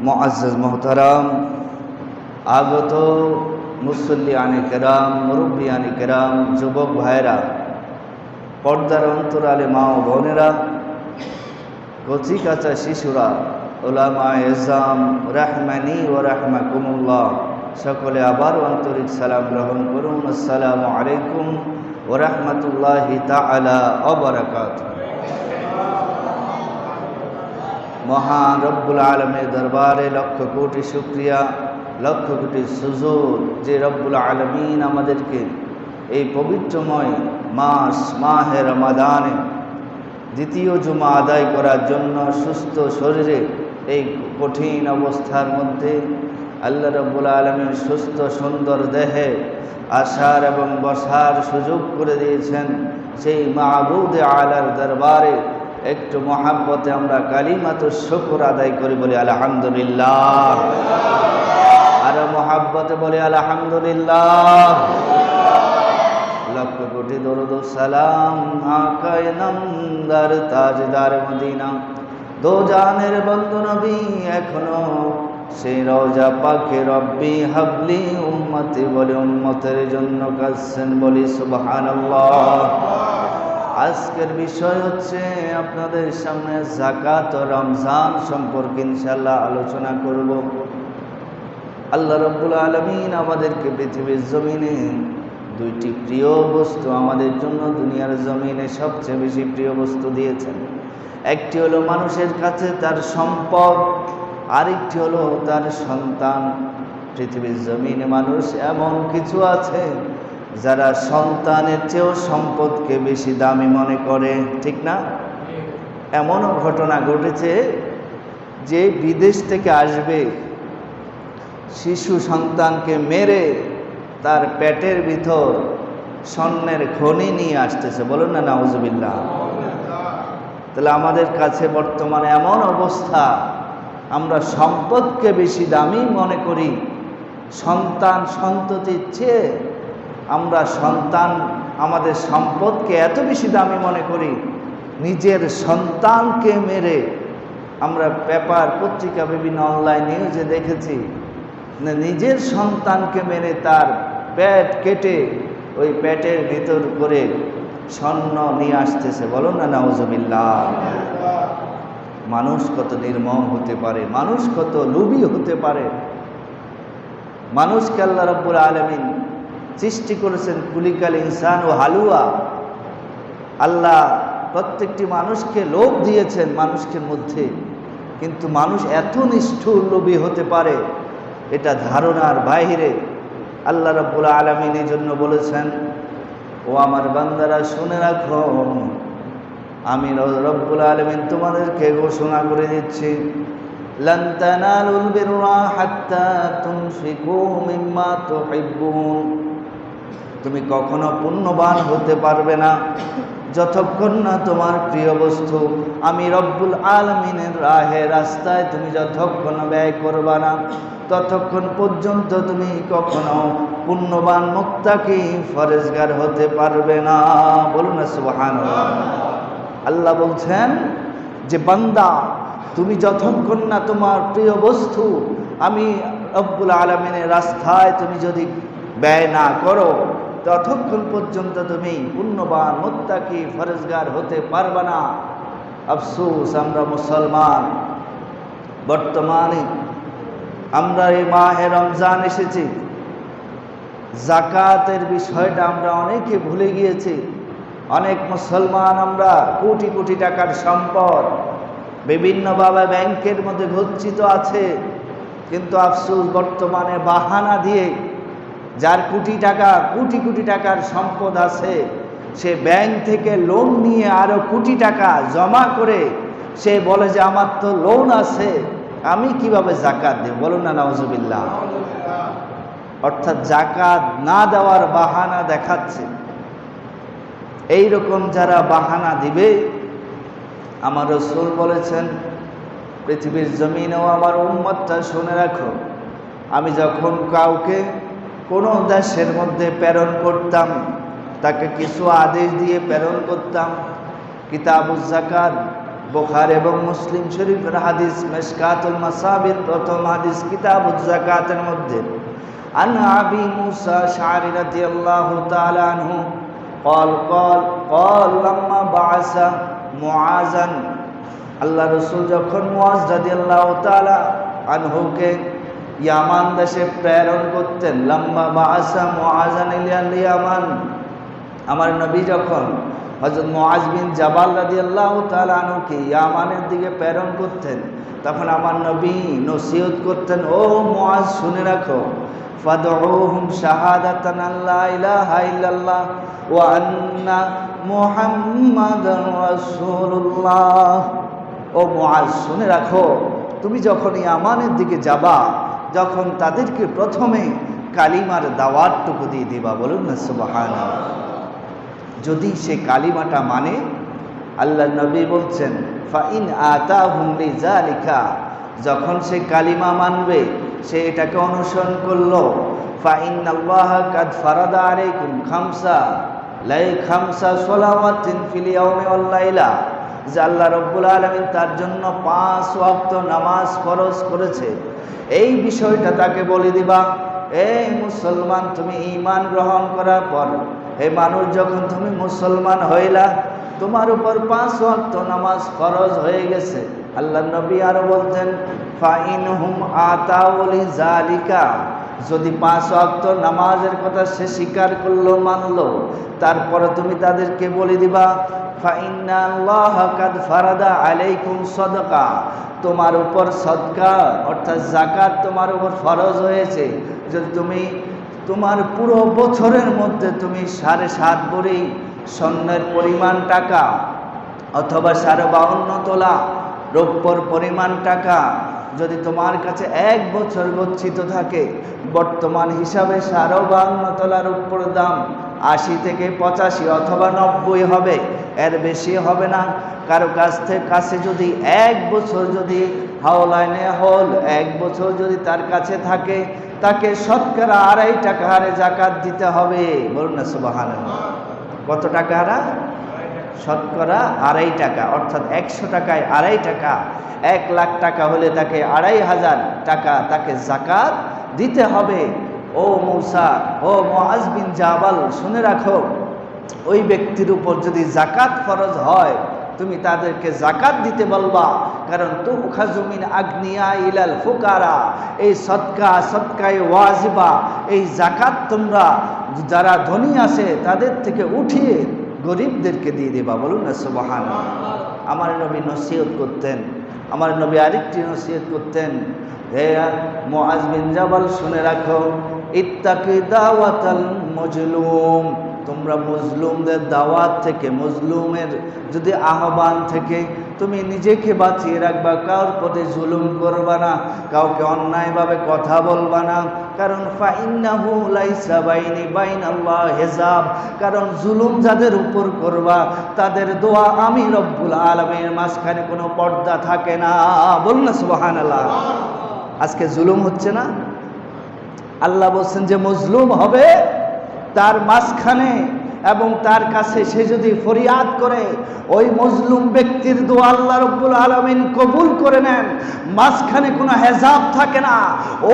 মুআজ্জাজ মোহতারাম, আগত মুসল্লিয়ানে কেরাম, মুরব্বিয়ানে কেরাম, যুবক ভাইরা, পর্দার অন্তরালে মা ও বোনেরা, কচি কাঁচা শিশুরা, ওলামা এজাম রাহমানি ও রাহমাকুমুল্লাহ, সকলে আবার আন্তরিক সালাম গ্রহণ করুন। আসসালামু আলাইকুম ওয়া রাহমাতুল্লাহি তাআলা ওয়া বারাকাতুহু। মহান রব্বুল আলমের দরবারে লক্ষ কোটি শুকরিয়া, লক্ষ কোটি সুজুদ যে রব্বুল আলমিন আমাদেরকে এই পবিত্রময় মাস মাহে রমাদানে দ্বিতীয় জুমা আদায় করার জন্য সুস্থ শরীরে এই কঠিন অবস্থার মধ্যে আল্লাহ রব্বুল আলমিন সুস্থ সুন্দর দেহে আসার এবং বসার সুযোগ করে দিয়েছেন। সেই মাবুদে আলার দরবারে একটু মহাব্বতে আমরা কালিমাতুশ শুকর আদায় করি, বলি আলহামদুলিল্লাহ। আর মহাব্বতে বলি আলহামদুলিল্লাহ। লক্ষ কোটি দরুদ ও সালাম আকায়ে নামদার তাজদার মদিনা, দো জানের বন্ধু নবী এখনো সেই রওজা পাকে রব্বি হাবলি উম্মতি, বলে উম্মতের জন্য কাঁদছেন, বলি সুবহানাল্লাহ। আজকের বিষয় হচ্ছে আপনাদের সামনে যাকাত ও রমজান সম্পর্কে ইনশাআল্লাহ আলোচনা করব। আল্লাহ রাব্বুল আলামিন আমাদেরকে পৃথিবীর জমিনে দুইটি প্রিয় বস্তু আমাদের জন্য দুনিয়ার জমিনে সবচেয়ে বেশি প্রিয় বস্তু দিয়েছেন। একটি হলো মানুষের কাছে তার সম্পদ, আরেকটি হলো তার সন্তান। পৃথিবীর জমিনে মানুষ এমন কিছু আছে যারা সন্তানের চেয়েও সম্পদকে বেশি দামি মনে করে, ঠিক না? এমনও ঘটনা ঘটেছে যে বিদেশ থেকে আসবে, শিশু সন্তানকে মেরে তার পেটের ভিতর স্বর্ণের খনি নিয়ে আসতেছে, বলুন না নাউজুবিল্লাহ। তাহলে আমাদের কাছে বর্তমানে এমন অবস্থা, আমরা সম্পদকে বেশি দামি মনে করি সন্তান সন্ততির চেয়ে। আমরা আমাদের সম্পদকে এত বেশি দামি মনে করি, নিজের সন্তানকে মেরে আমরা পেপার পত্রিকা বিভিন্ন অনলাইন নিউজে দেখেছি, নিজের সন্তানকে মেরে তার পেট কেটে ওই পেটের ভিতর করে স্বর্ণ নিয়ে আসতেছে, বলুন না নাউজুবিল্লাহ। মানুষ কত নির্মম হতে পারে, মানুষ কত লোভী হতে পারে। মানুষকে আল্লাহ রাব্বুল আলামিন সৃষ্টি করেছেন কুলিকাল ইনসান ও হালুয়া। আল্লাহ প্রত্যেকটি মানুষকে লোভ দিয়েছেন মানুষকে মধ্যে, কিন্তু মানুষ এত নিষ্ঠুর লোভী হতে পারে এটা ধারণার বাইরে। আল্লাহ রাব্বুল আলামিন এই জন্য বলেছেন, ও আমার বান্দারা শুনে রাখো, আমি রব্বুল আলামিন তোমাদেরকে ঘোষণা করে দিচ্ছি, লান তানালুল বিররা হাত্তা তুনফিকু মিম্মা তুহিব্বুন। তুমি কখনো পুণ্যবান হতে পারবে না যতক্ষণ না তোমার প্রিয় বস্তু আমি রব্বুল আলামিনের রাস্তায় তুমি যতক্ষণ ব্যয় করবা না, ততক্ষণ পর্যন্ত তুমি কখনো পুণ্যবান মুত্তাকি ফরেজগার হতে পারবে না, বলুন না সুবহানাল্লাহ। আল্লাহ বলছেন যে বান্দা, তুমি যতক্ষণ না তোমার প্রিয় বস্তু আমি রব্বুল আলামিনের রাস্তায় তুমি যদি ব্যয় না করো, ততক্ষণ পর্যন্ত তুমি পুণ্যবান মুত্তাকি ফরেজগার হতে পারবে না। আফসোস, আমরা মুসলমান বর্তমানে আমরা এই মাহে রমজান এসেছি, যাকাতের বিষয়টা আমরা অনেকে ভুলে গিয়েছি। অনেক মুসলমান আমরা কোটি কোটি টাকার সম্পদ বিভিন্নভাবে ব্যাংকের মধ্যে গচ্ছিত আছে, কিন্তু আফসোস বর্তমানে বাহানা দিয়ে যার কোটি কোটি টাকার সম্পদ আছে, সে ব্যাংক থেকে লোন নিয়ে আরো কোটি টাকা জমা করে সে বলে যে আমার তো লোন আছে, আমি কিভাবে যাকাত দেব, বলুন না নাউজুবিল্লাহ। অর্থাৎ যাকাত না দেওয়ার বাহানা দেখাচ্ছে। এই রকম যারা বাহানা দিবে, আমার রাসূল বলেছেন, পৃথিবীর জমিনেও আমার উম্মতটা শুনে রাখো, আমি যখন কাউকে কোনো দেশের মধ্যে প্রেরণ করতাম, তাকে কিছু আদেশ দিয়ে প্রেরণ করতাম। কিতাবুজ যাকাত বুখারী এবং মুসলিম শরীফের হাদিস মিশকাতুল মাসাবির প্রথম হাদিস কিতাবুজ যাকাতের মধ্যে আন আবি মুসা আশআরী রাদিয়াল্লাহু তাআলা আনহু قال لما بعث معاذا আল্লাহ রাসূল যখন মুআজ রাদিয়াল্লাহু তাআলা আনহুকে ইয়ামান দেশে প্রেরণ করতেন, লম্বা বাআসা মুআযান ইলাল ইয়ামান, আমার নবী যখন হযরত মুআজ বিন জাবাল রাদিয়াল্লাহু তাআলা আনহুকে ইয়ামানের দিকে প্রেরণ করতেন, তখন আমার নবী নসিহত করতেন, ও মুআজ শুনে রাখো, ফাদউহুম শাহাদাতান আল্লা ইলাহা ইল্লাল্লাহ ওয়া আন্না মুহাম্মাদার রাসূলুল্লাহ। ও মুআজ শুনে রাখো, তুমি যখন ইয়ামানের দিকে যাবা, যখন তাদেরকে প্রথমে কালিমার দাওয়াতটুকু দিয়ে দিবা, বলুন না সুবহানাল্লাহ। যদি সে কালিমাটা মানে, আল্লাহ নবী বলছেন ফাইন আতাহুম লিযালিকা, যখন সে কালিমা মানবে, সে এটাকে অনুসরণ করলো, ফাইনাল্লাহা কাদ ফারাদা আলাইকুম খামসা সালাওয়াতিন ফিল ইয়াউমি ওয়াল লাইলা, যে আল্লাহ রাব্বুল আলামিন তার জন্য 5 ওয়াক্ত নামাজ ফরজ করেছে। এই বিষয়টা তাকে বলে দিবা, এই মুসলমান, তুমি ঈমান গ্রহণ করার পর, হে মানুষ, যখন তুমি মুসলমান হইলা, তোমার উপর 5 ওয়াক্ত নামাজ ফরজ হয়ে গেছে। আল্লাহ নবী আরো বলতেন ফাইনহুম আতাউ লিযালিকা, যদি 5 ওয়াক্ত নামাজের কথা সে স্বীকার করলো, মানলো, তারপরে তুমি তাদেরকে বলে দিবা ফাইনাল্লাহা কাদ ফারাদা আলাইকুম সাদাকা, তোমার উপর সদকা অর্থাৎ যাকাত তোমার উপর ফরজ হয়েছে। যদি তুমি তোমার পুরো বছরের মধ্যে তুমি 7.5 ভরি স্বর্ণের পরিমাণ টাকা অথবা 52 তোলা রৌপ্যর পরিমাণ টাকা যদি তোমার কাছে 1 বছর গচ্ছিত থাকে, বর্তমান হিসাবে 52 তোলা রৌপ্যর দাম 80 থেকে 85 অথবা 90 হবে, এর বেশি হবে না। কারো কাছে যদি 1 বছর যদি হাওলাইনে হল 1 বছর যদি তার কাছে থাকে, তাকে শতকরা 2.5 টাকা হারে যাকাত দিতে হবে, বলুন না সুবহানাল্লাহ। কত টাকা হারা? শতকরা 2.5 টাকা, অর্থাৎ 100 টাকায় 2.5 টাকা, 1 লাখ টাকা হলে তাকে 2,500 টাকা তাকে যাকাত দিতে হবে। ও মূসা, ও মুআজ বিন জাবাল, শুনে রাখো, ওই ব্যক্তির উপর যদি যাকাত ফরজ হয়, তুমি তাদেরকে যাকাত দিতে বলবা, কারণ তুখাযু মিন আগনিয়া ইলাল ফুকারা, এই সদকায়ে ওয়াজিবা, এই যাকাত তোমরা যারা ধনী আছে তাদের থেকে উঠিয়ে গরিবদেরকে দিয়ে দেবা, বলুন না সুবহানাল্লাহ। আমার নবী নসিহত করতেন, আমার নবী আরেকটি নসিহত করতেন, হে মুআজ বিন জাবাল, শুনে রাখো, ইত্তাকি দাওয়াতাল মাজলুম, তোমরা মজলুমদের দাওয়াত থেকে, মজলুমের যদি আহ্বান থেকে তুমি নিজেকে বাঁচিয়ে রাখবা। কারোর প্রতি জুলুম করবা না, কাউকে অন্যায়ভাবে কথা বলবা না, কারণ ফাইন্নাহু লাইসা বাইনাল্লাহ হিজাব, কারণ জুলুম যাদের উপর করবা তাদের দোয়া আমি রব্বুল আলামিনের মাঝখানে কোনো পর্দা থাকে না, বলুন না সুবহানাল্লাহ। আজকে জুলুম হচ্ছে না, আল্লাহ বলছেন যে মজলুম হবে, তার মাঝখানে এবং তার কাছে সে যদি ফরিয়াদ করে, ওই মজলুম ব্যক্তির দোয়া আল্লাহ রব্বুল আলামিন কবুল করে নেন, মাঝখানে কোনো হেজাব থাকে না। ও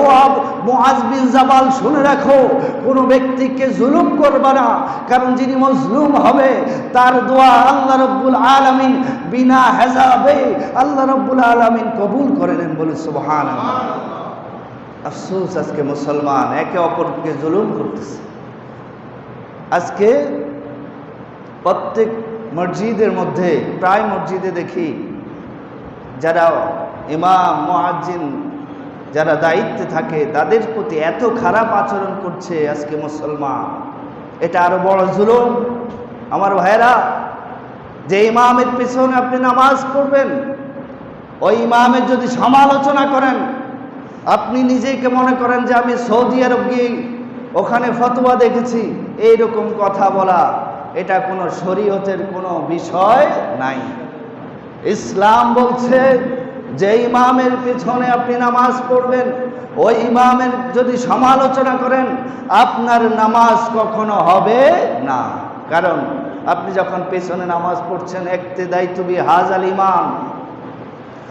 মুআজ বিন জাবাল, শুনে রাখো, কোনো ব্যক্তিকে জুলুম করবে না, কারণ যিনি মজলুম হবে তার দোয়া আল্লাহ রব্বুল আলামিন বিনা হেজাবে আল্লাহ রব্বুল আলামিন কবুল করে নেন, বলে সুবহানাল্লাহ। আফসোস, আজকে মুসলমান একে অপরকে জুলুম করতেছে। আজকে প্রত্যেক মসজিদের মধ্যে, প্রায় মসজিদে দেখি যারা ইমাম মুয়াজ্জিন যারা দায়িত্বে থাকে তাদের প্রতি এত খারাপ আচরণ করছে আজকে মুসলমান। এটা আরো বড় জুলুম। আমার ভাইরা, যে ইমামের পিছনে আপনি নামাজ পড়বেন, ওই ইমামের যদি সমালোচনা করেন, আপনি নিজেকে মনে করেন যে আমি সৌদি আরব গিয়ে ওখানে ফতোয়া দেখেছি, এইরকম কথা বলা, এটা কোনো শরীয়তের কোনো বিষয় নাই। ইসলাম বলছে যে ইমামের পিছনে আপনি নামাজ পড়বেন, ওই ইমামের যদি সমালোচনা করেন, আপনার নামাজ কখনো হবে না। কারণ আপনি যখন পেছনে নামাজ পড়ছেন, ইক্তেদাইতু বিহাযাল ইমাম,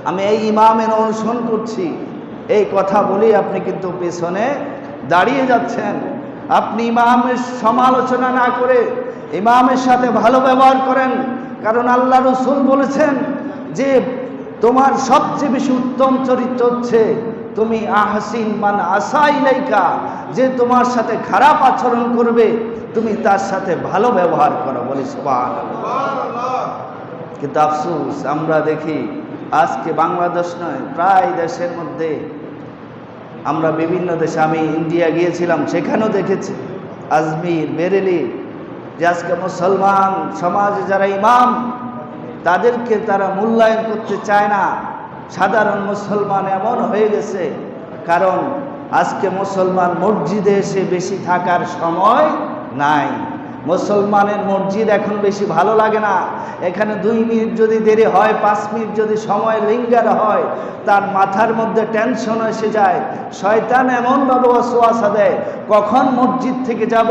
আমি এই ইমামের অনুসরণ করছি, এই কথা বলেই আপনি কিন্তু পেছনে দাঁড়িয়ে যাচ্ছেন। আপনি ইমামের সমালোচনা না করে ইমামের সাথে ভালো ব্যবহার করেন, কারণ আল্লাহ রসুল বলেছেন যে তোমার সবচেয়ে বেশি উত্তম চরিত্র হচ্ছে তুমি আহসিন মান আসা ইলাইকা, যে তোমার সাথে খারাপ আচরণ করবে তুমি তার সাথে ভালো ব্যবহার করো। বলি সুবহানাল্লাহ। কিন্তু আফসোস আমরা দেখি আজকে বাংলাদেশ নয়, প্রায় দেশের মধ্যে, আমরা বিভিন্ন দেশে, আমি ইন্ডিয়া গিয়েছিলাম, সেখানেও দেখেছি আজমির, বেরেলি, যে আজকে মুসলমান সমাজে যারা ইমাম তাদেরকে তারা মূল্যায়ন করতে চায় না। সাধারণ মুসলমান এমন হয়ে গেছে, কারণ আজকে মুসলমান মসজিদে এসে বেশি থাকার সময় নাই। মুসলমানের মসজিদ এখন বেশি ভালো লাগে না। এখানে 2 মিনিট যদি দেরি হয়, 5 মিনিট যদি সময় লিঙ্গার হয়, তার মাথার মধ্যে টেনশন এসে যায়। শয়তান এমনভাবে ওয়াসওয়াসা দেয় কখন মসজিদ থেকে যাব।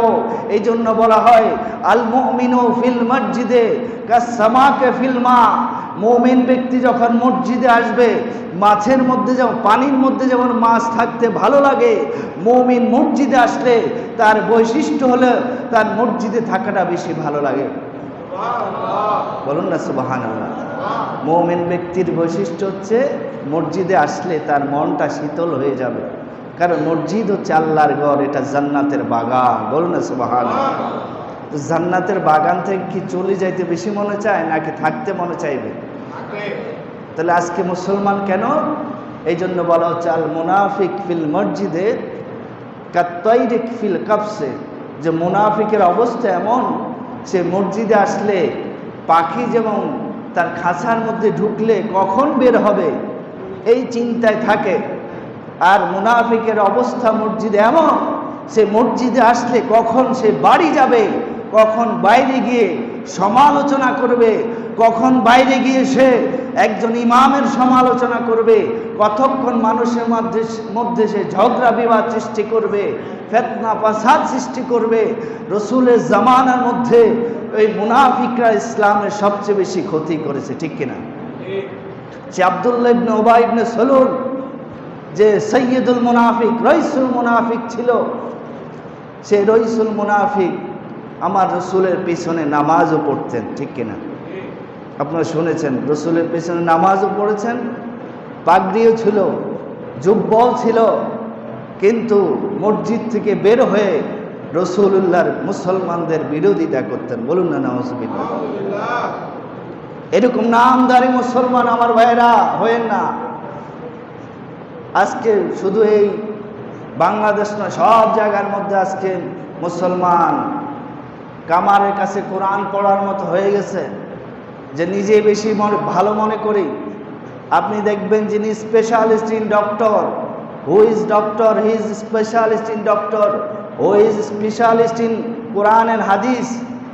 এই জন্য বলা হয় আল মুমিনু ফিল মসজিদে কাসসামাকে ফিল মা। মুমিন ব্যক্তি যখন মসজিদে আসবে, মাছের মধ্যে যেমন, পানির মধ্যে যেমন মাছ থাকতে ভালো লাগে, মুমিন মসজিদে আসলে তার বৈশিষ্ট্য হলো তার মসজিদে থাকাটা বেশি ভালো লাগে। বলুন না সুবহানাল্লাহ। মুমিন ব্যক্তির বৈশিষ্ট্য হচ্ছে মসজিদে আসলে তার মনটা শীতল হয়ে যাবে, কারণ মসজিদ হচ্ছে আল্লাহর ঘর, এটা জান্নাতের বাগান। বলুন না সুবহানাল্লাহ। তো জান্নাতের বাগান থেকে কি চলে যাইতে বেশি মনে চায় নাকি থাকতে মনে চাইবে? তাহলে আজকে মুসলমান কেন? এই জন্য বলা হচ্ছে আল মুনাফিক ফিল মসজিদে কাত্তাইরিক ফিল কাবসে, যে মুনাফিকের অবস্থা এমন, সে মসজিদে আসলে পাখি যেমন তার খাঁচার মধ্যে ঢুকলে কখন বের হবে এই চিন্তায় থাকে, আর মুনাফিকের অবস্থা মসজিদে এমন, সে মসজিদে আসলে কখন সে বাড়ি যাবে, কখন বাইরে গিয়ে সমালোচনা করবে, কখন বাইরে গিয়ে সে একজন ইমামের সমালোচনা করবে, কতক্ষণ মানুষের মধ্যে সে ঝগড়া বিবাদ সৃষ্টি করবে, ফিতনা ফাসাদ সৃষ্টি করবে। রসুলের জামানার মধ্যে ওই মুনাফিকরা ইসলামের সবচেয়ে বেশি ক্ষতি করেছে, ঠিক কিনা? সে আব্দুল্লাহ ইবনে উবাই ইবনে সালুল, যে সৈয়দুল মুনাফিক, রইসুল মুনাফিক ছিল, সে রইসুল মুনাফিক আমার রসুলের পিছনে নামাজও পড়তেন, ঠিক কিনা? আপনারা শুনেছেন, রসুলের পিছনে নামাজও পড়েছেন, পাগড়িও ছিল, জুব্বাও ছিল, কিন্তু মসজিদ থেকে বের হয়ে রসুলুল্লাহর মুসলমানদের বিরোধিতা করতেন। বলুন না নাউজুবিল্লাহ। এরকম নামদারি মুসলমান আমার ভাইয়েরা হয়েন না। আজকে শুধু এই বাংলাদেশ নয়, সব জায়গার মধ্যে আজকে মুসলমান কামারের কাছে কোরআন পড়ার মতো হয়ে গেছে, যে নিজে বেশি ভালো মনে করি। আপনি দেখবেন যিনি specialist in doctor, who is doctor, he is specialist in doctor, who is specialist in Quran and hadith,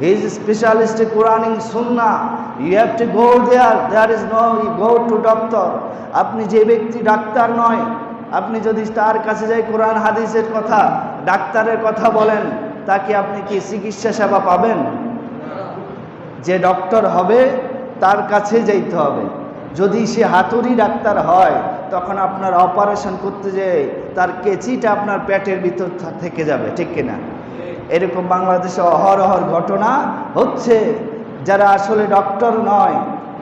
he is specialist in Quran in sunnah, you have to go there is no go to doctor. আপনি যে ব্যক্তি doctor নয়, আপনি যদি তার কাছে যাই কোরআন হাদিসের কথা, ডাক্তারের কথা বলেন, তাকে আপনি কি চিকিৎসা সেবা পাবেন? যে ডক্টর হবে তার কাছে যাইতে হবে। যদি সে হাতুড়ি ডাক্তার হয়, তখন আপনার অপারেশন করতে যেয়ে তার কেচিটা আপনার পেটের ভিতর থেকে যাবে, ঠিক কিনা? এরকম বাংলাদেশে অহরহর ঘটনা হচ্ছে। যারা আসলে ডক্টর নয়,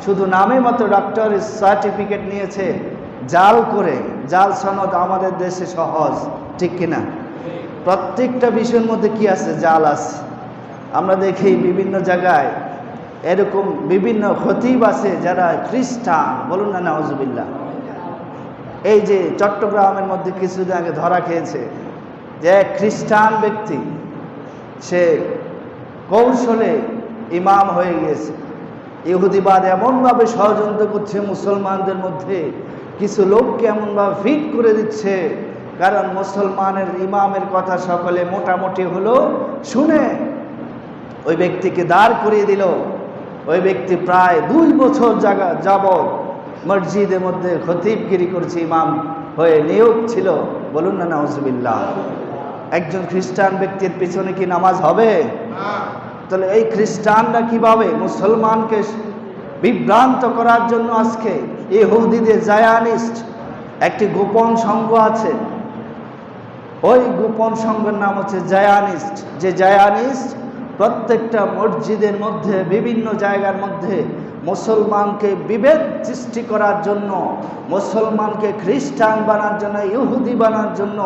শুধু নামে মতো ডক্টরের সার্টিফিকেট নিয়েছে, জাল করে, জাল সনদ আমাদের দেশে সহজ, ঠিক কিনা? প্রত্যেকটা বিষয়ের মধ্যে কি আছে? জাল আছে। আমরা দেখি বিভিন্ন জায়গায় এরকম বিভিন্ন খতিব আছে যারা খ্রিস্টান। বলুন না নাউজুবিল্লাহ। এই যে চট্টগ্রামের মধ্যে কিছুদিন আগে ধরা খেয়েছে যে এক খ্রিস্টান ব্যক্তি, সে কৌশলে ইমাম হয়ে গিয়েছে। ইহুদিবাদ এমনভাবে ষড়যন্ত্র করছে মুসলমানদের মধ্যে, কিছু লোককে এমনভাবে ফিট করে দিচ্ছে, কারণ মুসলমানের ইমামের কথা সকলে মোটামুটি হলো শুনে ওই ব্যক্তিকে দাঁড় করিয়ে দিল। ওই ব্যক্তি প্রায় 2 বছর যাবৎ মসজিদের মধ্যে খতিবগিরি করছে, ইমাম হয়ে নিয়োগ ছিল। বলুন না নাউজুবিল্লাহ। একজন খ্রিস্টান ব্যক্তির পিছনে কি নামাজ হবে? তাহলে এই খ্রিস্টানরা কিভাবে মুসলমানকে বিভ্রান্ত করার জন্য আজকে ইহুদিদের জায়ানিস্ট একটি গোপন সংঘ আছে। ওই গোপন সংঘের নাম হচ্ছে জায়ানিস্ট। যে জায়ানিস্ট প্রত্যেকটা মসজিদের মধ্যে, বিভিন্ন জায়গার মধ্যে মুসলমানকে বিভেদ সৃষ্টি করার জন্য, মুসলমানকে খ্রিস্টান বানার জন্য, ইহুদি বানার জন্য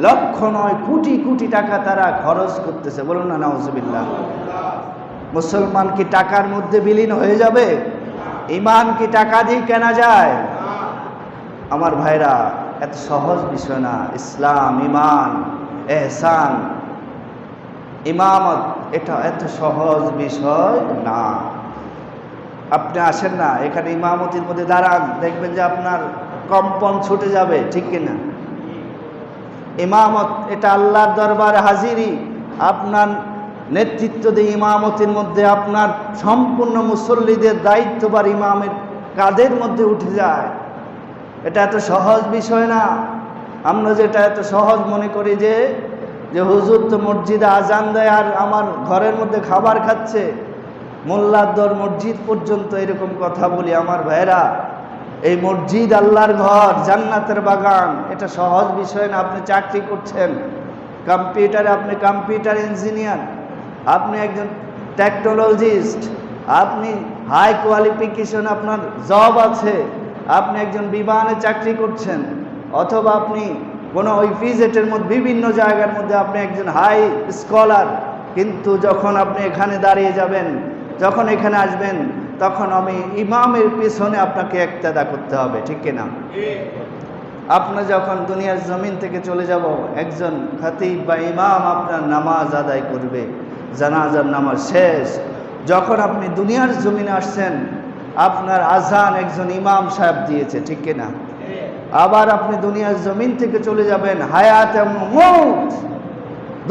লক্ষ নয় কোটি কোটি টাকা তারা খরচ করতেছে। বলুন না নাউজুবিল্লাহ। মুসলমান কি টাকার মধ্যে বিলীন হয়ে যাবে? ঈমান কি টাকা দিয়ে কেনা যায়? আমার ভাইরা, এত সহজ বিষয় না। ইসলাম, ঈমান, ইহসান, ইমামত, এটা এত সহজ বিষয় না। আপনি আসেন না এখানে ইমামতির মধ্যে দাঁড়ান, দেখবেন যে আপনার কম্পন ছুটে যাবে, ঠিক কিনা? ইমামত এটা আল্লাহর দরবারে হাজিরি। আপনার নেতৃত্ব দিয়ে ইমামতির মধ্যে আপনার সম্পূর্ণ মুসল্লিদের দায়িত্বভার ইমামের কাঁধের মধ্যে উঠে যায়। এটা এত সহজ বিষয় না। আমরা যেটা এত সহজ মনে করি যে হুজুর তো মসজিদে আজান দেয় আর আমার ঘরের মধ্যে খাবার খাচ্ছে, মোল্লার দর মসজিদ পর্যন্ত, এরকম কথা বলি। আমার ভাইরা, এই মসজিদ আল্লাহর ঘর, জান্নাতের বাগান, এটা সহজ বিষয় না। আপনি চাকরি করছেন কম্পিউটারে, আপনি কম্পিউটার ইঞ্জিনিয়ার, আপনি একজন টেকনোলজিস্ট, আপনি হাই কোয়ালিফিকেশন, আপনার জব আছে, আপনি একজন বিমানে চাকরি করছেন, অথবা আপনি কোনো ইপিজেটের মধ্যে, বিভিন্ন জায়গার মধ্যে আপনি একজন হাই স্কলার। কিন্তু যখন আপনি এখানে দাঁড়িয়ে যাবেন, যখন এখানে আসবেন, তখন আমি ইমামের পেছনে আপনাকে ইক্তেদা করতে হবে, ঠিক কিনা? আপনি যখন দুনিয়ার জমিন থেকে চলে যাব, একজন খতিব বা ইমাম আপনার নামাজ আদায় করবে, জানাজার নামাজ শেষ। যখন আপনি দুনিয়ার জমিনে আসছেন, আপনার আজান একজন ইমাম সাহেব দিয়েছে, ঠিক কিনা? আবার আপনি দুনিয়ার জমিন থেকে চলে যাবেন, হায়াত এবং মৌত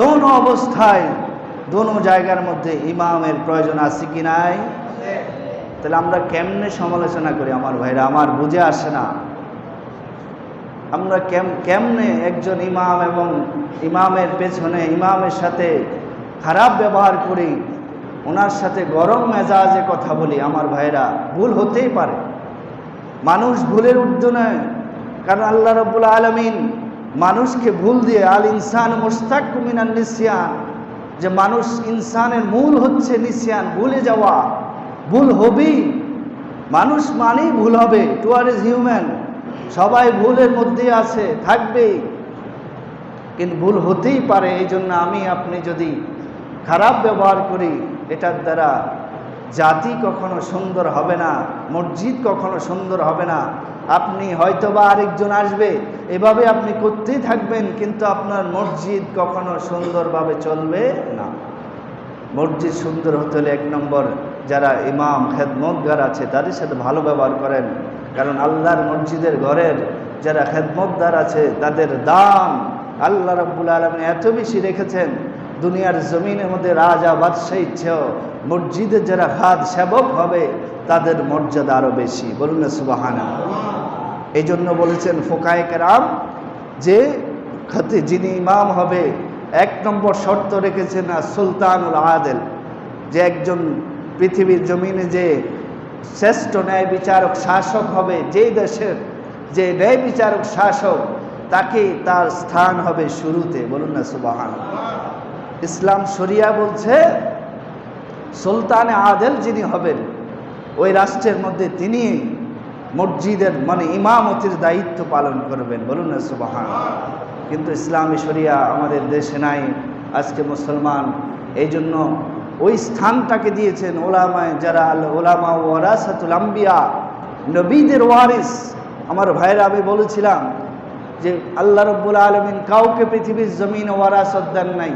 দোনো অবস্থায়, দোনো জায়গার মধ্যে ইমামের প্রয়োজন আছে কি নাই? তাহলে আমরা কেমনে সমালোচনা করি? আমার ভাইরা, আমার বুঝে আসে না। আমরা কেমনে একজন ইমাম এবং ইমামের পেছনে, ইমামের সাথে খারাপ ব্যবহার করি, ওনার সাথে গরম মেজাজে কথা বলি। আমার ভাইরা, ভুল হতেই পারে, মানুষ ভুলের ঊর্ধ্বে নয়। কারণ আল্লাহ রাব্বুল আলামিন মানুষকে ভুল দিয়ে, আল ইনসান মুস্তাক্কুম মিনান নিসিয়ান, যে মানুষ, ইনসানের মূল হচ্ছে নিসিয়ান, ভুলে যাওয়া। ভুল হবেই, মানুষ মানেই ভুল হবে। টুয়ার ইজ হিউম্যান, সবাই ভুলের মধ্যে আছে, থাকবেই, কিন্তু ভুল হতেই পারে। এই জন্য আমি আপনি যদি খারাপ ব্যবহার করি, এটার দ্বারা জাতি কখনো সুন্দর হবে না, মসজিদ কখনো সুন্দর হবে না। আপনি হয়তোবা আরেকজন আসবে, এভাবে আপনি করতেই থাকবেন, কিন্তু আপনার মসজিদ কখনো সুন্দরভাবে চলবে না। মসজিদ সুন্দর হতে হলে 1 নম্বর, যারা ইমাম খেদমতগার আছে তাদের সাথে ভালো ব্যবহার করেন। কারণ আল্লাহর মসজিদের ঘরের যারা খেদমতদার আছে, তাদের দাম আল্লাহ রাব্বুল আলামিন এত বেশি রেখেছেন, দুনিয়ার জমিনের মধ্যে রাজা বাদশাহ ইচ্ছেও মসজিদের যারা খাদ সেবক হবে, তাদের মর্যাদা আরও বেশি। বলুন না সুবহানাল্লাহ। এই জন্য বলেছেন ফোকায়ে কেরাম যে যিনি ইমাম হবে, 1 নম্বর শর্ত রেখেছেন সুলতানুল আদেল, যে একজন পৃথিবীর জমিনে যে শ্রেষ্ঠ ন্যায় বিচারক শাসক হবে, যেই দেশের যে ন্যায় বিচারক শাসক, তাকে তার স্থান হবে শুরুতে। বলুন না সুবহানাল্লাহ। ইসলাম শরিয়া বলছে সুলতানে আদেল যিনি হবেন, ওই রাষ্ট্রের মধ্যে তিনি মসজিদের মানে ইমামতির দায়িত্ব পালন করবেন। বলুন না সুবহানাল্লাহ। কিন্তু ইসলামী শরিয়া আমাদের দেশে নাই। আজকে মুসলমান এই জন্য ওই স্থানটাকে দিয়েছেন ওলামায়, যারা ওলামা ওয়ারাসাতুল আম্বিয়া, নবীদের ওয়ারিস। আমার ভাইরা, আমি বলেছিলাম যে আল্লাহ রাব্বুল আলামিন কাউকে পৃথিবীর জমিনে ওয়ারাসত দেন নাই,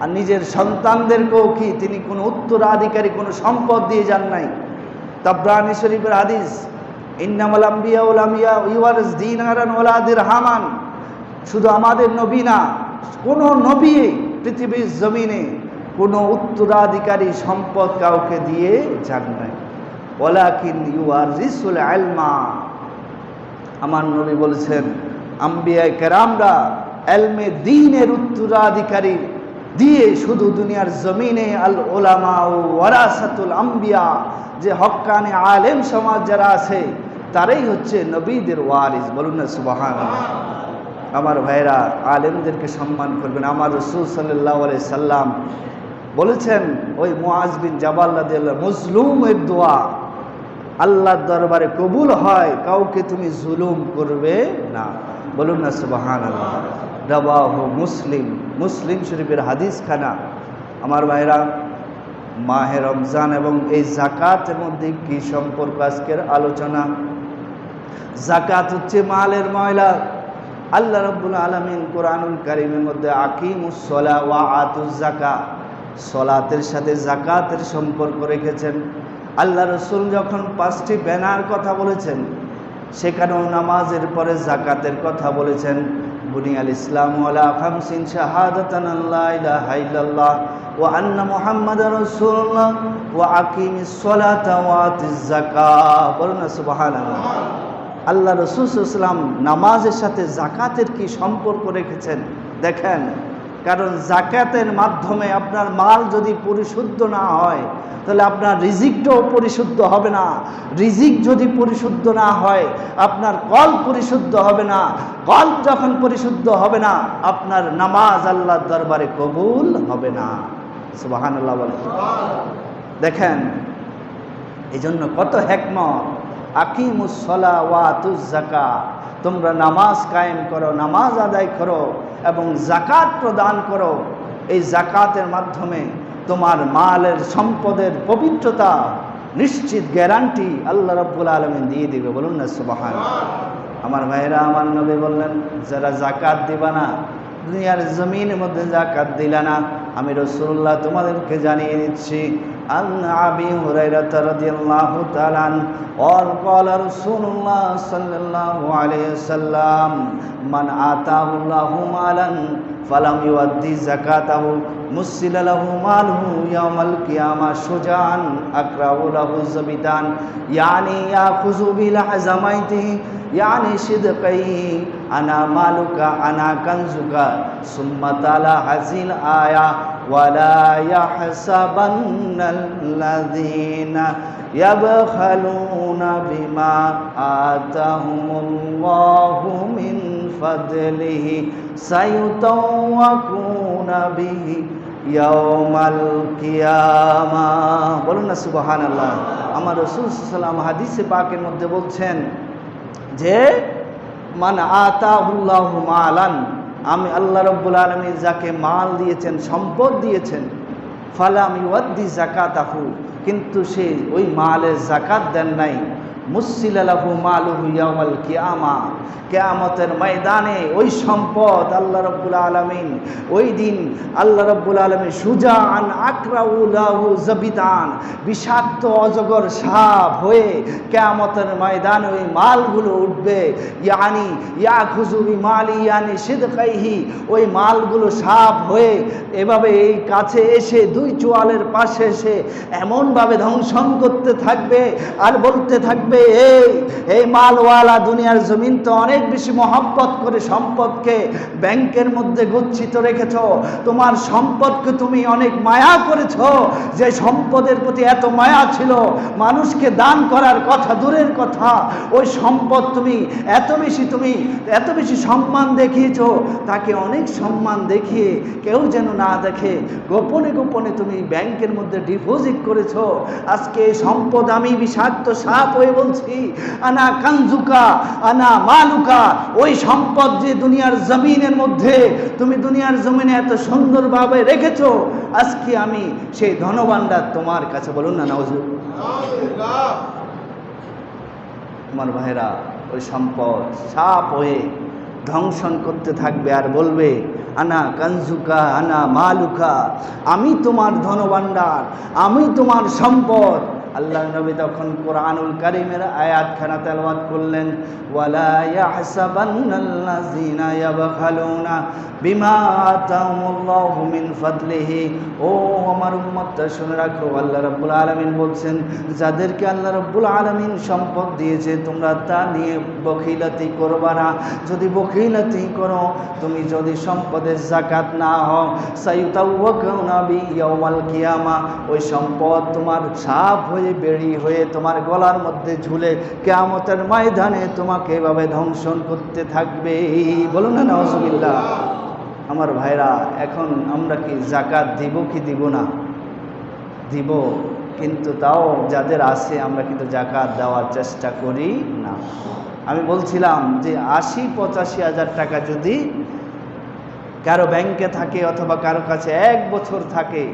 আর নিজের সন্তানদেরকেও কি তিনি কোনো উত্তরাধিকারী কোনো সম্পদ দিয়ে যান নাই। তাবরানী শরীফের হাদিস, ইন্নামাল আম্বিয়া ওয়াল আম্বিয়া ইওয়ারিস দিনারান ওয়ালা দিরহামান। শুধু আমাদের নবী না, কোনো নবী পৃথিবীর জমিনে কোনো উত্তরাধিকারী সম্পদ কাউকে দিয়ে যান নাই। ওয়ালাকিন ইউয়ারিসুল ইলমা। আমার নবী বলেছেন, আম্বিয়া কেরামরা এলমে দ্বীনের উত্তরাধিকারী দিয়ে শুধু দুনিয়ার জমিনে আল উলামা ওয়ারাসাতুল আম্বিয়া, যে হক্কানি আলেম সমাজ যারা আছে তারাই হচ্ছে নবীদের ওয়ারিস। বলুন না সুবহানাল্লাহ। আমার ভাইরা, আলেমদেরকে সম্মান করবেন। আমার রাসূল সাল্লাল্লাহু আলাইহি সাল্লাম বলেছেন, ওই মুআজ বিন জাবাল রাদিয়াল্লাহু মজলুমের দোয়া আল্লাহর দরবারে কবুল হয়, কাউকে তুমি জুলুম করবে না। বলুন না সুবহানাল্লাহ। রাওয়াহু মুসলিম, মুসলিম শরীফের হাদিস খানা। আমার ভাইরা, মাহে রমজান এবং এই যাকাতের মধ্যে কি সম্পর্ক আজকের আলোচনা। যাকাত হচ্ছে মালের ময়লা। আল্লাহ রাব্বুল আলামিন কোরআনুল কারীমের মধ্যে আকিমুস সালাহ ওয়া আতুজ যাকাত, সালাতের সাথে যাকাতের সম্পর্ক রেখেছেন। আল্লাহ রাসূল যখন 5টি ব্যানার কথা বলেছেন, সেখানেও নামাজের পরে যাকাতের কথা বলেছেন। বুনিয়াল ইসলাম আলা খামসিন শাহাদাতান আল্লা ইলাহা ইল্লাল্লাহ ওয়া আন্না মুহাম্মাদার রাসূলুল্লাহ ওয়া আকিমিস সালাতা ওয়া আতিজ যাকাত। বলুন না সুবহানাল্লাহ। আল্লাহ রাসূল সাল্লাল্লাহু আলাইহি ওয়াসাল্লাম নামাজের সাথে যাকাতের কি সম্পর্ক রেখেছেন দেখেন। কারণ যাকাতের মাধ্যমে আপনার মাল যদি পরিশুদ্ধ না হয়, তাহলে আপনার রিজিকটাও পরিশুদ্ধ হবে না। রিজিক যদি পরিশুদ্ধ না হয়, আপনার কল পরিশুদ্ধ হবে না। কল যখন পরিশুদ্ধ হবে না, আপনার নামাজ আল্লাহর দরবারে কবুল হবে না। সুবহানাল্লাহ বলেন। দেখেন, এই জন্য কত হিকমত। আকিমুস সালাহ ওয়া আতুজ যাকাত, তোমরা নামাজ কায়েম করো, নামাজ আদায় করো এবং যাকাত প্রদান করো। এই যাকাতের মাধ্যমে তোমার মালের সম্পদের পবিত্রতা নিশ্চিত গ্যারান্টি আল্লাহ রাব্বুল আলামিন দিয়ে দিবে। বলুন না সুবহানাল্লাহ। আমার ভাইরা, আমার নবী বললেন, যারা যাকাত দিবা না, দুনিয়ার জমিনের মধ্যে যাকাত দিলা না, আমি রাসূলুল্লাহ তোমাদেরকে জানিয়ে দিচ্ছি। আন আবি হুরায়রা রাদিয়াল্লাহু তাআলা ক্বালা রাসূলুল্লাহ সাল্লাল্লাহু আলাইহি ওয়াসাল্লাম, মান আতাহুল্লাহু মালান ফালাম ইউআদ্দি যাকাতাহু মুসিলা লাহু মালহু ইয়াউমাল কিয়ামাহ শুজাআন আকরাউ লাহু যাবিতান, ইয়ানি ইয়াখুযু বিল আযামাইতিহি यानी सिद्क़ई अना मालुका अना कंजुका सुम्मा ताला हज़िल आया वला यहसबन्नल्लज़ीना यबखलूना बिमा आताहुमुल्लाहु मिन फज़लिहि सयुतव्वक़ूना बिहि ইয়াউমাল কিয়ামা। বলুন না সুবহানাল্লাহ। আমার রাসূল সাল্লাল্লাহু আলাইহি ওয়াসাল্লাম হাদিসে পাকের মধ্যে বলছেন যে, মান আতাহুল্লাহু মালান, আমি আল্লাহ রাব্বুল আলামিন যাকে মাল দিয়েছেন, সম্পদ দিয়েছেন, ফালাম ইউআদ্দি যাকাতাহু, কিন্তু সে ওই মালের যাকাত দেন নাই, মুসিলা লাহু মালুহু ইয়াউমাল কিয়ামা, কিয়ামতের ময়দানে ওই সম্পদ আল্লাহ রাব্বুল আলামিন ওই দিন আল্লাহ রাব্বুল আলামিন সুজাআন আকরাউ লাহু যাবিতান, বিষাক্ত অজগর সাপ হয়ে কিয়ামতের ময়দানে ওই মালগুলো উঠবে। ইয়ানি ইয়াখুযু বিমালি ইয়ানি সিদকাইহি, ওই মালগুলো সাপ হয়ে এভাবে এই কাছে এসে দুই চোয়ালের পাশে এসে এমনভাবে ধ্বংসন করতে থাকবে আর বলতে থাকবে, এই মালওয়ালা দুনিয়ার জমিন তো অনেক বেশি মহব্বত করে সম্পদকে ব্যাংকের মধ্যে গচ্ছিত রেখেছ, তোমার সম্পদকে তুমি অনেক মায়া করেছ, যে সম্পদের প্রতি এত মায়া ছিল, মানুষকে দান করার কথা দূরের কথা, ওই সম্পদ তুমি এত বেশি সম্মান দেখিয়েছ, তাকে অনেক সম্মান দেখিয়ে কেউ যেন না দেখে গোপনে গোপনে তুমি ব্যাংকের মধ্যে ডিপোজিট করেছ। আজকে এই সম্পদ আমি বিষাক্ত সাপ হয়ে বলছি, আনা কানজুকা আনা মালুকা, ওই সম্পদ যে দুনিয়ার জমিনের মধ্যে তুমি দুনিয়ার জমিনে এত সুন্দরভাবে রেখেছো, আজকে আমি সেই ধনভাণ্ডার তোমার কাছে। বলুন না নাউজুবিল্লাহ। আমার ভাইরা, ওই সম্পদ সাপ হয়ে ধ্বংসন করতে থাকবে আর বলবে, আনা কানজুকা আনা মালুকা, আমি তোমার ধনভাণ্ডার, আমি তোমার সম্পদ। আল্লাহ নবী তখন কোরআনুল কারীমের আয়াতখানা তেলাওয়াত করলেন, ওয়ালা ইয়াহসাবান্নাল্লাযীনা ইয়াবখালুনা বিমা আতাহুমুল্লাহু মিন ফাদলিহি। ও আমার উম্মতটা শুনে রাখো, আল্লাহ রাব্বুল আলামিন বলছেন, যাদেরকে আল্লাহ রাব্বুল আলামিন সম্পদ দিয়েছে তোমরা তা নিয়ে বখিলাতি করবা না। যদি বখিলাতি করো, তুমি যদি সম্পদের যাকাত না হও, সাইয়ুতাওয়াক্কাউনা বিয়াউমাল কিয়ামা, ওই সম্পদ তোমার সাপ হয়ে বেড়ি হয়ে তোমার গলার মধ্যে ঝুলে কিয়ামতের ময়দানে তোমাকে এভাবে ধ্বংসন করতে থাকবে। বলুন না নাউজুবিল্লাহ। আমার ভাইরা, এখন আমরা কি যাকাত দিব কি দিব না? দিব, কিন্তু তাও যাদের আছে আমরা কিন্তু যাকাত দেওয়ার চেষ্টা করি না। আমি বলছিলাম যে ৮০-৮৫ হাজার টাকা যদি কারো ব্যাংকে থাকে অথবা কারো কাছে ১ বছর থাকে,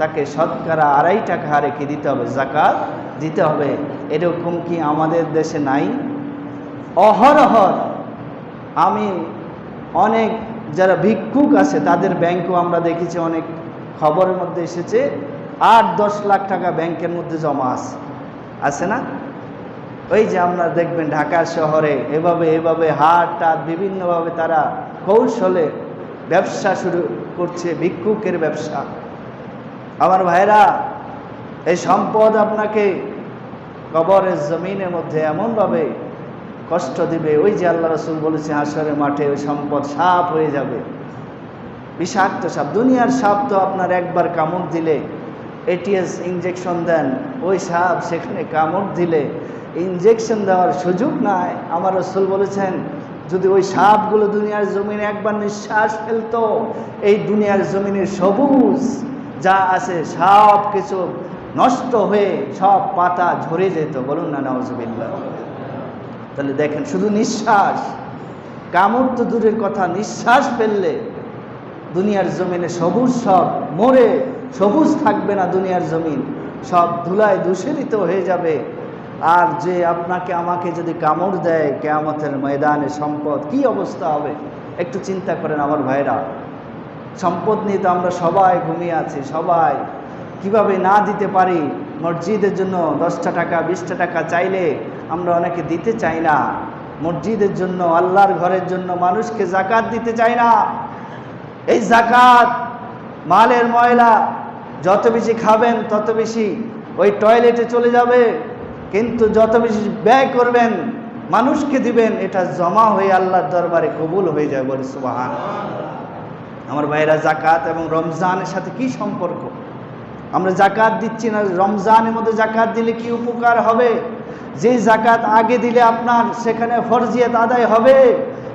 তাকে শতকরা ২.৫ টাকা হারে কি দিতে হবে? যাকাত দিতে হবে। এরকম কি আমাদের দেশে নাই? অহরহর আমি অনেক যারা ভিক্ষুক আছে তাদের ব্যাংকও আমরা দেখেছি, অনেক খবরের মধ্যে এসেছে ৮-১০ লাখ টাকা ব্যাংকের মধ্যে জমা আছে না? ওই যে আমরা দেখবেন ঢাকা শহরে এভাবে হাট টাট বিভিন্নভাবে তারা কৌশলে ব্যবসা শুরু করছে, ভিক্ষুকের ব্যবসা। আমার ভাইরা, এই সম্পদ আপনাকে কবরের জমিনের মধ্যে এমনভাবে কষ্ট দিবে, ওই যে আল্লাহ রাসূল বলেছে হাশরের মাঠে ওই সম্পদ সাপ হয়ে যাবে, বিষাক্ত সাপ। দুনিয়ার সাপ তো আপনার একবার কামড় দিলে এটিএস ইনজেকশন দেন, ওই সাপ সেখানে কামড় দিলে ইনজেকশন দেওয়ার সুযোগ নাই। আমার রাসূল বলেছেন, যদি ওই সাপগুলো দুনিয়ার জমিনে একবার নিঃশ্বাস ফেলতো, এই দুনিয়ার জমিনের সবুজ যা আছে সব কিছু নষ্ট হয়ে সব পাতা ঝরে যেত। বলুন না নাউজুবিল্লাহ। তাহলে দেখেন, শুধু নিঃশ্বাস, কামড় তো দূরের কথা, নিঃশ্বাস ফেললে দুনিয়ার জমিনে সবুজ সব মরে সবুজ থাকবে না, দুনিয়ার জমিন সব ধুলায় দূষিত হয়ে যাবে। আর যে আপনাকে আমাকে যদি কামড় দেয় কিয়ামতের ময়দানে, সম্পদ কি অবস্থা হবে একটু চিন্তা করেন আমার ভাইরা। সম্পদ নিয়ে তো আমরা সবাই ঘুমিয়ে আছি, সবাই কিভাবে না দিতে পারি। মসজিদের জন্য 10টা টাকা 20টা টাকা চাইলে আমরা অনেকে দিতে চাই না। মসজিদের জন্য, আল্লাহর ঘরের জন্য মানুষকে যাকাত দিতে চাই না। এই যাকাত মালের ময়লা, যত বেশি খাবেন তত বেশি ওই টয়লেটে চলে যাবে, কিন্তু যত বেশি ব্যয় করবেন মানুষকে দিবেন, এটা জমা হয়ে আল্লাহর দরবারে কবুল হয়ে যায়। বলে সুবহানাল্লাহ। আমার ভাইরা, যাকাত এবং রমজানের সাথে কি সম্পর্ক? আমরা যাকাত দিচ্ছি না, রমজানের মধ্যে যাকাত দিলে কি উপকার হবে? যে যাকাত আগে দিলে আপনার সেখানে ফরজিয়াত আদায় হবে,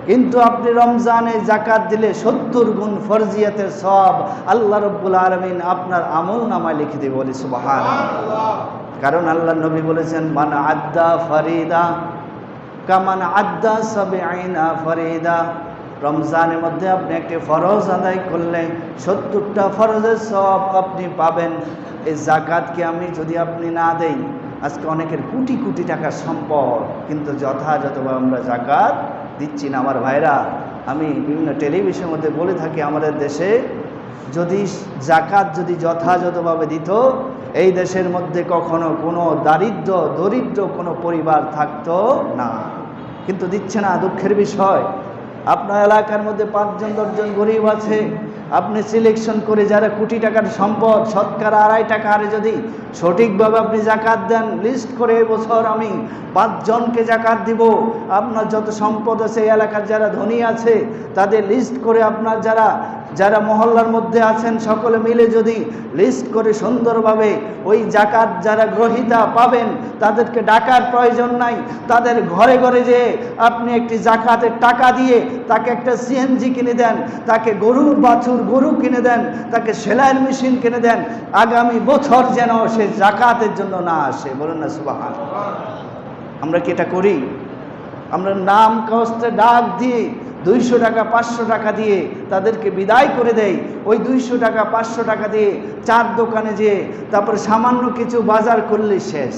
কিন্তু আপনি রমজানে যাকাত দিলে 70 গুণ ফরজিয়াতের সওয়াব আল্লাহ রাব্বুল আলামিন আপনার আমলনামায় লিখে দেবে। বলি সুবহানাল্লাহ। কারণ আল্লাহ নবী বলেছেন, মান আদ্দা ফরিদা কামান আদ্দা 70 ফরিদা। রমজানের মধ্যে আপনি একটি ফরজ আদায় করলে 70টা ফরজের সওয়াব আপনি পাবেন। এই যাকাতকে আমি যদি আপনি না দেই, আজকে অনেকের কোটি কোটি টাকার সম্পদ, কিন্তু যথাযথভাবে আমরা যাকাত দিচ্ছি না। আমার ভাইরা, আমি বিভিন্ন টেলিভিশনের মধ্যে বলে থাকি, আমাদের দেশে যদি যাকাত যদি যথাযথভাবে দিত, এই দেশের মধ্যে কখনো কোনো দরিদ্র কোনো পরিবার থাকতো না। কিন্তু দিচ্ছে না, দুঃখের বিষয়। আপনার এলাকার মধ্যে 5-10 জন গরিব আছে, আপনি সিলেকশন করে যারা কোটি টাকার সম্পদ শতকরা 2.5 টাকা হারে যদি সঠিকভাবে আপনি যাকাত দেন, লিস্ট করে এবছর আমি 5 জনকে যাকাত দিব। আপনার যত সম্পদ আছে এই এলাকার যারা ধনী আছে তাদের লিস্ট করে, আপনার যারা মহল্লার মধ্যে আছেন সকলে মিলে যদি লিস্ট করে সুন্দরভাবে ওই যাকাত যারা গ্রহীতা পাবেন তাদেরকে ডাকার প্রয়োজন নাই। তাদের ঘরে ঘরে যে আপনি একটি যাকাতের টাকা দিয়ে তাকে একটা সিএনজি কিনে দেন, তাকে গরু কিনে দেন, তাকে সেলাইয়ের মেশিন কিনে দেন, আগামী বছর যেন সে যাকাতের জন্য না আসে। বলুন না সুবহানাল্লাহ। আমরা কি এটা করি? আমরা নাম কষ্টে ডাক দিয়ে 200 টাকা 500 টাকা দিয়ে তাদেরকে বিদায় করে দেই। ওই 200 টাকা 500 টাকা দিয়ে 4 দোকানে যেয়ে তারপরে সামান্য কিছু বাজার করলে শেষ,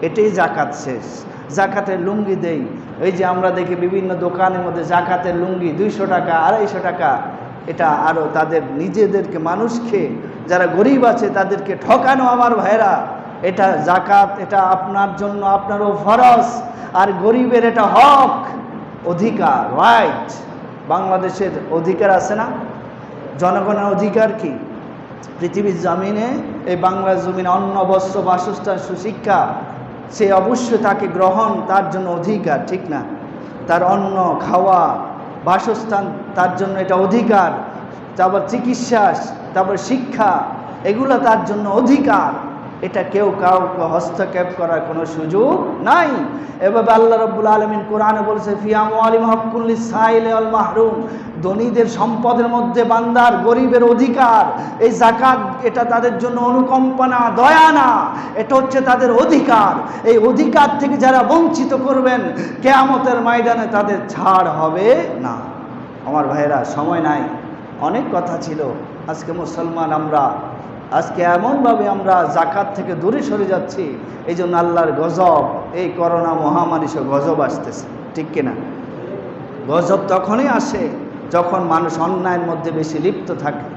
এটাই যাকাত শেষ। যাকাতের লুঙ্গি দেই, এই যে আমরা দেখি বিভিন্ন দোকানের মধ্যে যাকাতের লুঙ্গি 200 টাকা 250 টাকা। এটা আরও তাদের নিজেদেরকে, মানুষকে যারা গরিব আছে তাদেরকে ঠকানো। আমার ভাইরা, এটা জাকাত, এটা আপনার জন্য আপনারও ফরজ, আর গরিবের এটা হক, অধিকার, রাইট। বাংলাদেশের অধিকার আছে না? জনগণের অধিকার কি? পৃথিবীর জমিনে, এই বাংলার জমিনে অন্ন, বস্ত্র, বাসস্থান, সুশিক্ষা, সে অবশ্যই তাকে গ্রহণ, তার জন্য অধিকার, ঠিক না? তার অন্ন, খাওয়া, বাসস্থান, তার জন্য এটা অধিকার। তারপর চিকিৎসা, তারপর শিক্ষা, এগুলো তার জন্য অধিকার। এটা কেউ কাউকে হস্তক্ষেপ করার কোনো সুযোগ নাই। এভাবে আল্লাহ রাব্বুল আলামিন কোরআনে বলেছে, ফি আমওয়ালিহিম হাক্কুন লিস-সাইলি ওয়াল মাহরুম, ধনীদের সম্পদের মধ্যে বান্দার, গরিবের অধিকার। এই যাকাত এটা তাদের জন্য অনুকম্পা না, দয়া না, এটা হচ্ছে তাদের অধিকার। এই অধিকার থেকে যারা বঞ্চিত করবেন, কিয়ামতের ময়দানে তাদের ছাড় হবে না। আমার ভাইরা, সময় নাই, অনেক কথা ছিল। আজকে মুসলমান আমরা, আজকে এমনভাবে আমরা যাকাত থেকে দূরে সরে যাচ্ছি, এই জন্য আল্লাহর গজব, এই করোনা মহামারী সে গজব আসতেছে, ঠিক কিনা? গজব তখনই আসে যখন মানুষ অন্যায়ের মধ্যে বেশি লিপ্ত থাকে।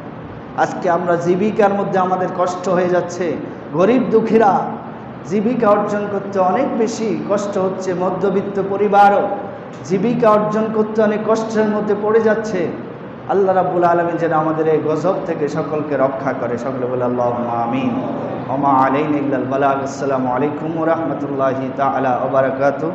আজকে আমরা জীবিকার মধ্যে আমাদের কষ্ট হয়ে যাচ্ছে। গরিব দুঃখীরা জীবিকা অর্জন করতে অনেক বেশি কষ্ট হচ্ছে। মধ্যবিত্ত পরিবারও জীবিকা অর্জন করতে অনেক কষ্টের মধ্যে পড়ে যাচ্ছে। আল্লাহ রাব্বুল আলামিন যেন আমাদের এই গজব থেকে সকলকে রক্ষা করে। সকলে বলে আল্লাহুম্মা আমিন। ওয়া মা আলাইনা ইল্লাল বালাগ। আসসালামু আলাইকুম ওয়া রাহমাতুল্লাহি তাআলা ওয়া বারাকাতুহু।